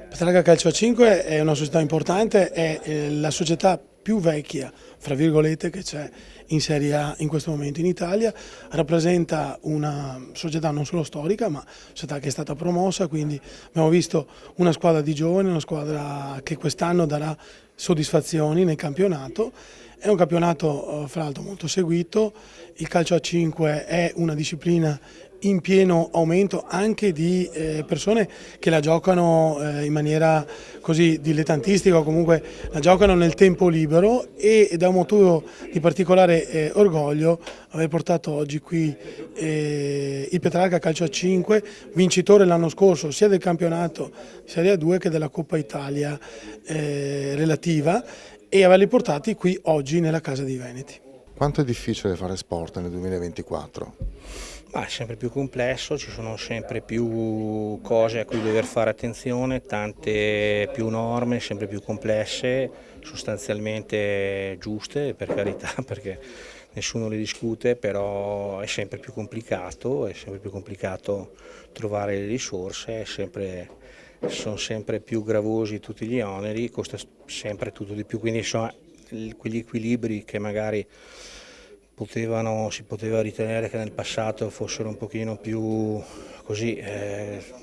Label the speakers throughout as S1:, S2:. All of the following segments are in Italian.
S1: Petrarca Calcio a 5 è una società importante, è la società più vecchia, fra virgolette, che c'è in Serie A in questo momento in Italia. Rappresenta una società non solo storica, ma società che è stata promossa, quindi abbiamo visto una squadra di giovani, una squadra che quest'anno darà soddisfazioni nel campionato. È un campionato fra l'altro molto seguito, il calcio a 5 è una disciplina in pieno aumento anche di persone che la giocano in maniera così dilettantistica o comunque la giocano nel tempo libero, ed è un motivo di particolare orgoglio aver portato oggi qui il Petrarca Calcio a 5, vincitore l'anno scorso sia del campionato di Serie A2 che della Coppa Italia relativa, e averli portati qui oggi nella Casa dei Veneti.
S2: Quanto è difficile fare sport nel 2024?
S3: Ma è sempre più complesso, ci sono sempre più cose a cui dover fare attenzione, tante più norme, sempre più complesse, sostanzialmente giuste per carità, perché nessuno le discute, però è sempre più complicato trovare le risorse, sono sempre più gravosi tutti gli oneri, costa sempre tutto di più, quindi insomma quegli equilibri che magari si poteva ritenere che nel passato fossero un pochino più così,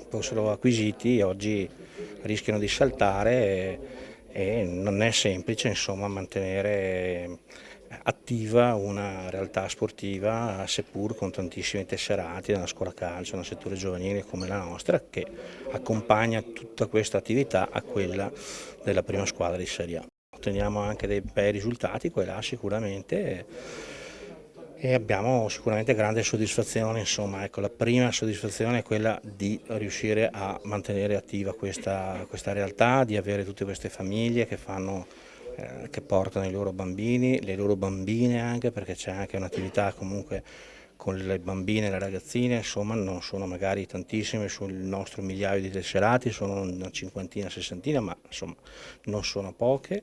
S3: fossero acquisiti, oggi rischiano di saltare e non è semplice insomma mantenere attiva una realtà sportiva, seppur con tantissimi tesserati, nella scuola calcio, nel settore giovanile come la nostra, che accompagna tutta questa attività a quella della prima squadra di Serie A. Otteniamo anche dei bei risultati, qua e là sicuramente, e abbiamo sicuramente grande soddisfazione, insomma, ecco, la prima soddisfazione è quella di riuscire a mantenere attiva questa realtà, di avere tutte queste famiglie che portano i loro bambini, le loro bambine anche, perché c'è anche un'attività comunque con le bambine e le ragazzine, insomma non sono magari tantissime sul nostro migliaio di tesserati, sono una cinquantina, sessantina, ma insomma non sono poche.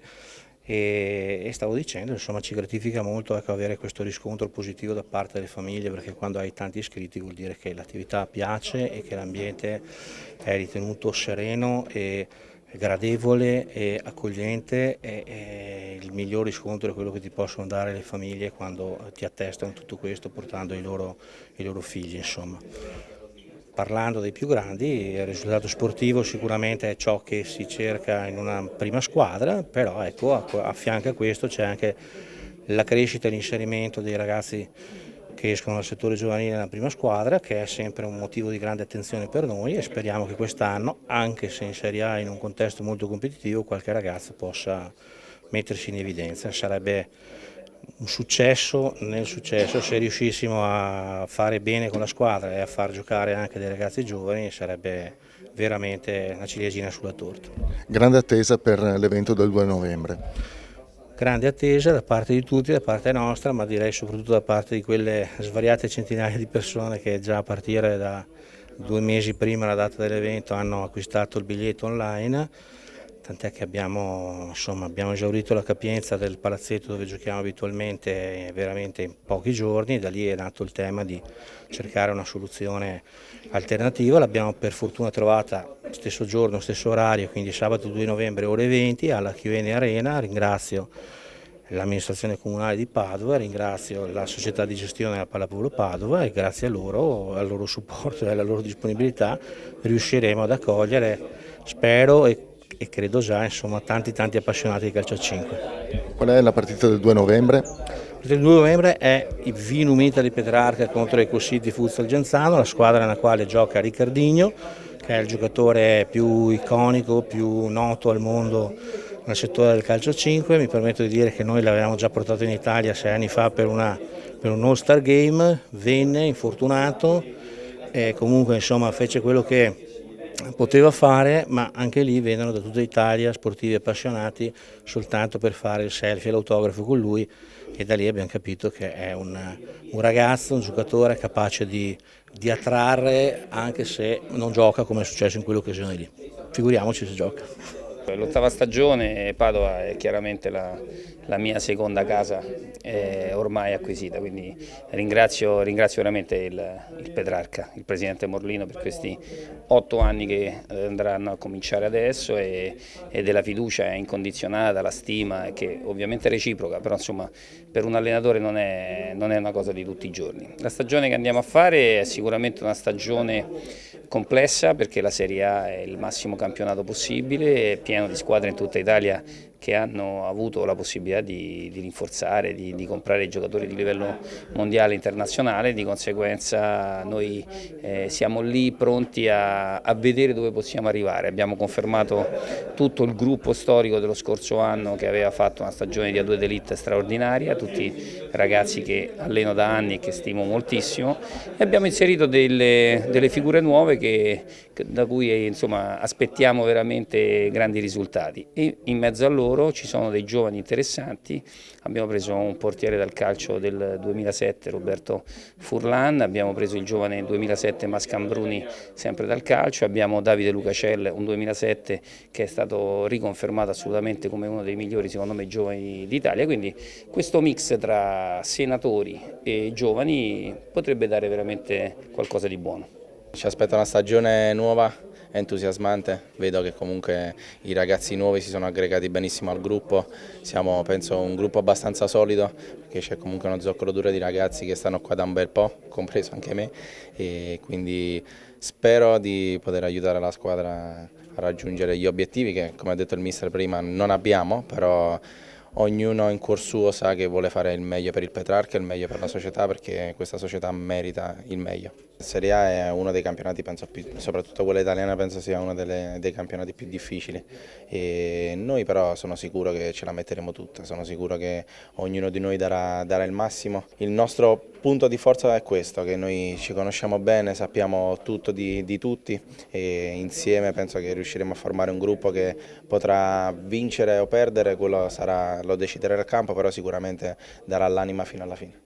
S3: E stavo dicendo, insomma, ci gratifica molto, ecco, avere questo riscontro positivo da parte delle famiglie, perché quando hai tanti iscritti vuol dire che l'attività piace e che l'ambiente è ritenuto sereno e gradevole e accogliente, e il miglior riscontro è quello che ti possono dare le famiglie quando ti attestano tutto questo portando i loro figli, insomma. Parlando dei più grandi, il risultato sportivo sicuramente è ciò che si cerca in una prima squadra, però ecco, a fianco a questo c'è anche la crescita e l'inserimento dei ragazzi che escono dal settore giovanile nella prima squadra, che è sempre un motivo di grande attenzione per noi, e speriamo che quest'anno, anche se in Serie A in un contesto molto competitivo, qualche ragazzo possa mettersi in evidenza. Sarebbe un successo nel successo se riuscissimo a fare bene con la squadra e a far giocare anche dei ragazzi giovani, sarebbe veramente una ciliegina sulla torta.
S2: Grande attesa per l'evento del 2 novembre.
S3: Grande attesa da parte di tutti, da parte nostra, ma direi soprattutto da parte di quelle svariate centinaia di persone che già a partire da 2 mesi prima della data dell'evento hanno acquistato il biglietto online, tant'è che abbiamo esaurito la capienza del palazzetto dove giochiamo abitualmente veramente in pochi giorni. Da lì è nato il tema di cercare una soluzione alternativa, l'abbiamo per fortuna trovata stesso giorno, stesso orario, quindi sabato 2 novembre ore 20 alla Chiovene Arena. Ringrazio l'amministrazione comunale di Padova, ringrazio la società di gestione della Pallavolo Padova, e grazie a loro, al loro supporto e alla loro disponibilità riusciremo ad accogliere, spero e credo già, insomma, tanti appassionati di calcio a 5.
S2: Qual è la partita del 2 novembre?
S3: Il 2 novembre è il Vinum Italy Petrarca contro Eco City Futsal Genzano, la squadra nella quale gioca Riccardinho, che è il giocatore più iconico, più noto al mondo nel settore del calcio a 5. Mi permetto di dire che noi l'avevamo già portato in Italia 6 anni fa per un All-Star Game, venne infortunato e comunque insomma fece quello che poteva fare, ma anche lì vennero da tutta Italia sportivi appassionati soltanto per fare il selfie e l'autografo con lui, e da lì abbiamo capito che è un ragazzo, un giocatore capace di attrarre anche se non gioca, come è successo in quell'occasione lì. Figuriamoci se gioca.
S4: L'8ª stagione, Padova è chiaramente la mia seconda casa ormai acquisita, quindi ringrazio veramente il Petrarca, il presidente Morlino, per questi 8 anni che andranno a cominciare adesso e della fiducia incondizionata, la stima che ovviamente è reciproca, però insomma per un allenatore non è una cosa di tutti i giorni. La stagione che andiamo a fare è sicuramente una stagione complessa, perché la Serie A è il massimo campionato possibile, è pieno di squadre in tutta Italia che hanno avuto la possibilità di rinforzare, di comprare giocatori di livello mondiale e internazionale, di conseguenza noi siamo lì pronti a vedere dove possiamo arrivare. Abbiamo confermato tutto il gruppo storico dello scorso anno che aveva fatto una stagione di A2 d'Elite straordinaria, tutti ragazzi che alleno da anni e che stimo moltissimo, e abbiamo inserito delle figure nuove da cui insomma, aspettiamo veramente grandi risultati, e in mezzo a loro ci sono dei giovani interessanti. Abbiamo preso un portiere dal calcio del 2007, Roberto Furlan, abbiamo preso il giovane 2007 Mascambruni sempre dal calcio, abbiamo Davide Lucacelle, un 2007 che è stato riconfermato assolutamente come uno dei migliori, secondo me, giovani d'Italia, quindi questo mix tra senatori e giovani potrebbe dare veramente qualcosa di buono.
S5: Ci aspetta una stagione nuova, entusiasmante, vedo che comunque i ragazzi nuovi si sono aggregati benissimo al gruppo, siamo penso un gruppo abbastanza solido, perché c'è comunque uno zoccolo duro di ragazzi che stanno qua da un bel po', compreso anche me, e quindi spero di poter aiutare la squadra a raggiungere gli obiettivi che, come ha detto il mister prima, non abbiamo, però ognuno in cuor suo sa che vuole fare il meglio per il Petrarca e il meglio per la società, perché questa società merita il meglio. La Serie A è uno dei campionati, penso, soprattutto quella italiana, penso sia uno dei campionati più difficili, e noi però sono sicuro che ce la metteremo tutta, sono sicuro che ognuno di noi darà il massimo. Il nostro punto di forza è questo, che noi ci conosciamo bene, sappiamo tutto di tutti, e insieme penso che riusciremo a formare un gruppo che potrà vincere o perdere, quello lo deciderà il campo, però sicuramente darà l'anima fino alla fine.